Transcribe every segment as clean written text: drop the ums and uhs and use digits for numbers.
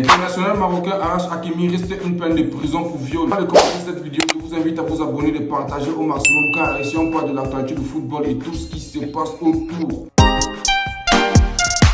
L'international marocain Arash Hakimi risque une peine de prison pour viol. Avant de commencer cette vidéo, je vous invite à vous abonner, de partager au maximum car ici on parle de l'actualité du football et tout ce qui se passe autour.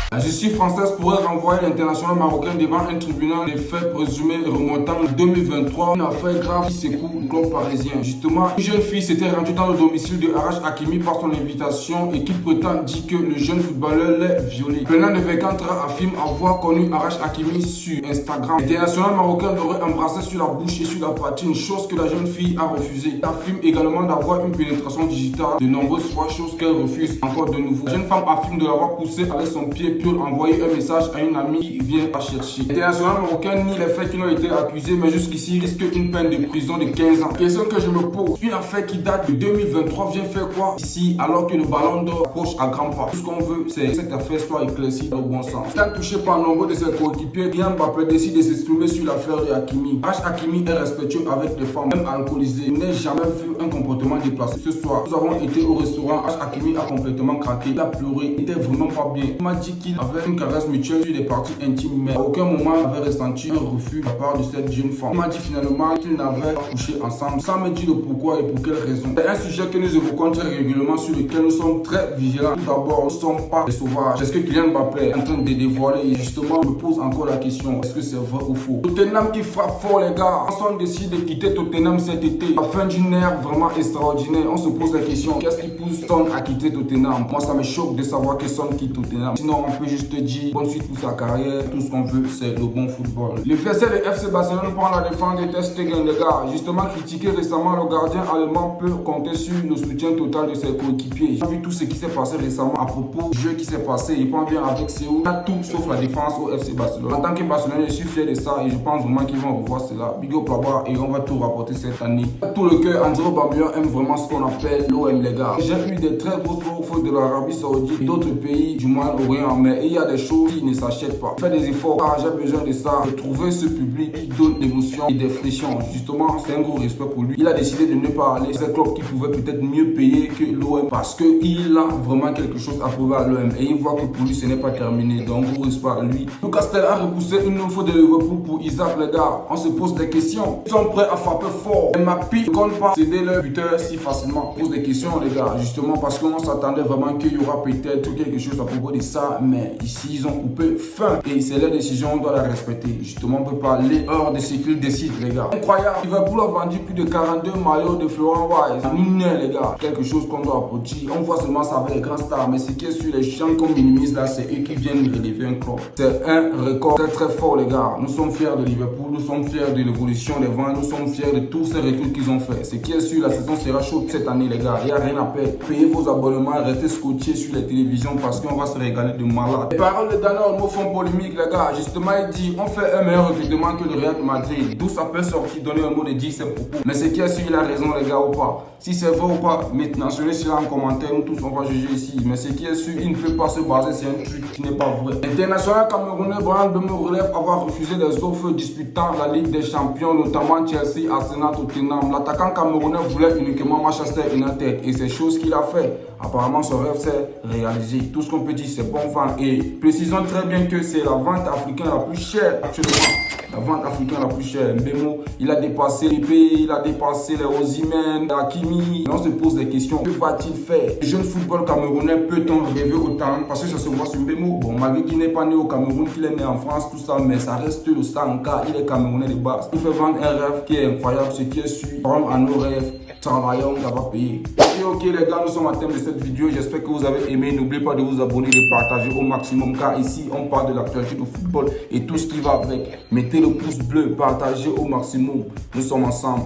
La justice française pourrait renvoyer l'international marocain devant un tribunal des faits présumés remontant en 2023. Une affaire grave qui secoue le club parisien. Justement, une jeune fille s'était rendue dans le domicile de Arash Hakimi par son invitation et qui prétend dire que le jeune footballeur l'a violé. Bernard de Vercantra affirme avoir connu Arash Hakimi sur Instagram. L'international marocain l'aurait embrassé sur la bouche et sur la poitrine, chose que la jeune fille a refusée. Elle affirme également d'avoir une pénétration digitale de nombreuses fois, chose qu'elle refuse encore de nouveau. La jeune femme affirme de l'avoir poussé avec son pied pour envoyer un message à une amie qui vient la chercher. L'international marocain nie les faits qui ont été accusés, mais jusqu'ici risque une peine de prison de 15 ans. Question que je me pose, une affaire qui date de 2023 vient faire quoi ici alors que le ballon d'or approche à grands pas? Tout ce qu'on veut, c'est que cette affaire soit éclaircie dans le bon sens. Étant touché par nombre de ses coéquipiers, Kylian Mbappé décide de s'exprimer sur l'affaire de Hakimi. Arash Hakimi est respectueux avec les femmes, même alcoolisées. Il n'a jamais vu un comportement déplacé. Ce soir, nous avons été au restaurant. Arash Hakimi a complètement craqué. Il a pleuré, il était vraiment pas bien. Il m'a dit qu'il avait une caresse mutuelle sur des parties intimes, mais à aucun moment il avait ressenti un refus de la part de cette jeune femme. Il m'a dit finalement qu'ils n'avaient pas couché ensemble, sans me dire le pourquoi et pour quelle raison. C'est un sujet que nous évoquons très régulièrement, sur lequel nous sommes très vigilants. Tout d'abord, nous ne sommes pas des sauvages. Est-ce que Kylian Mbappé est en train de dévoiler? Et justement, je me pose encore la question, est-ce que c'est vrai ou faux? Tottenham qui frappe fort, les gars. On décide de quitter Tottenham cet été, à la fin d'une ère vraiment extraordinaire. On se pose la question, qu'est-ce qui pousse Son à quitter Tottenham? Moi, ça me choque de savoir que Son quitte Tottenham. Sinon, on peut juste dit bonne suite pour sa carrière, tout ce qu'on veut c'est le bon football. Le FC de FC Barcelone prend la défense de Ter Stegen, les gars. Justement critiqué récemment, le gardien allemand peut compter sur le soutien total de ses coéquipiers. J'ai vu tout ce qui s'est passé récemment à propos du jeu qui s'est passé. Il prend bien avec Séoul, il a tout sauf la défense au FC Barcelone. En tant que Barcelone, je suis fier de ça et je pense vraiment qu'ils vont revoir cela. Big up là-bas et on va tout rapporter cette année. Tout le cœur, André Aubameyang aime vraiment ce qu'on appelle l'OM, les gars. J'ai eu des très gros fautes de l'Arabie Saoudite et d'autres pays du Moyen-Orient, mais il y a des choses qui ne s'achètent pas. Faites des efforts, car j'ai besoin de ça. De trouver ce public qui donne l'émotion et des frictions. Justement, c'est un gros respect pour lui. Il a décidé de ne pas aller. C'est un club qui pouvait peut-être mieux payer que l'OM parce qu'il a vraiment quelque chose à prouver à l'OM. Et il voit que pour lui, ce n'est pas terminé. Donc, gros respect à lui. Lucas Castel a repoussé une offre de Liverpool pour Isaac, les gars. On se pose des questions. Ils sont prêts à frapper fort. Mbappé ne compte pas céder leur buteur si facilement. On pose des questions, les gars. Justement, parce qu'on s'attendait vraiment qu'il y aura peut-être quelque chose à propos de ça. Mais ici, ils ont coupé fin et c'est leur décision, on doit la respecter. Justement, on peut pas aller hors de ce qu'ils décident, les gars. Incroyable, Liverpool a vendu plus de 42 maillots de Florent Wise. Mineur, les gars, quelque chose qu'on doit applaudir. On voit seulement ça avec les grands stars, mais ce qui est sur les champs qu'on minimise là, c'est eux qui viennent relever un club. C'est un record très très fort, les gars. Nous sommes fiers de Liverpool, nous sommes fiers de l'évolution des ventes, nous sommes fiers de tous ces recrues qu'ils ont fait. Ce qui est sûr, la saison sera chaude cette année, les gars. Il n'y a rien à perdre. Payez vos abonnements, restez scotchés sur les télévisions parce qu'on va se régaler de malade. Les paroles de Daniel Olmo font polémique, les gars. Justement, il dit on fait un meilleur recrutement que le Real Madrid. D'où ça peut sortir, donner un mot de dire ses propos. Mais c'est qui est sûr, il a raison, les gars, ou pas? Si c'est vrai ou pas, maintenant, mentionnez cela en commentaire. Nous tous, on va juger ici. Mais ce qui est sûr, il ne peut pas se baser sur un truc qui n'est pas vrai. International camerounais Brand me relève avoir refusé les offres disputant la Ligue des Champions, notamment Chelsea, Arsenal, Tottenham. L'attaquant camerounais voulait uniquement Manchester United et c'est chose qu'il a fait. Apparemment, son rêve s'est réalisé. Tout ce qu'on peut dire, c'est bon vent. Et précisons très bien que c'est la vente africaine la plus chère actuellement. La vente africaine la plus chère. Mbemo, il a dépassé les pays, il a dépassé les Osimhen, Hakimi. On se pose des questions. Que va-t-il faire? Le jeune football camerounais peut-on rêver autant? Parce que ça se voit sur Mbemo. Bon, malgré qu'il n'est pas né au Cameroun, qu'il est né en France, tout ça, mais ça reste le sang car il est camerounais de base. Il fait vendre un rêve qui est incroyable, ce qui est sûr. Par exemple, à nos rêves, travaillons, ça va payer. Ok les gars, nous sommes à thème de cette vidéo. J'espère que vous avez aimé. N'oubliez pas de vous abonner, de partager au maximum car ici on parle de l'actualité du football et tout ce qui va avec. Mettez le pouce bleu, partagez au maximum. Nous sommes ensemble.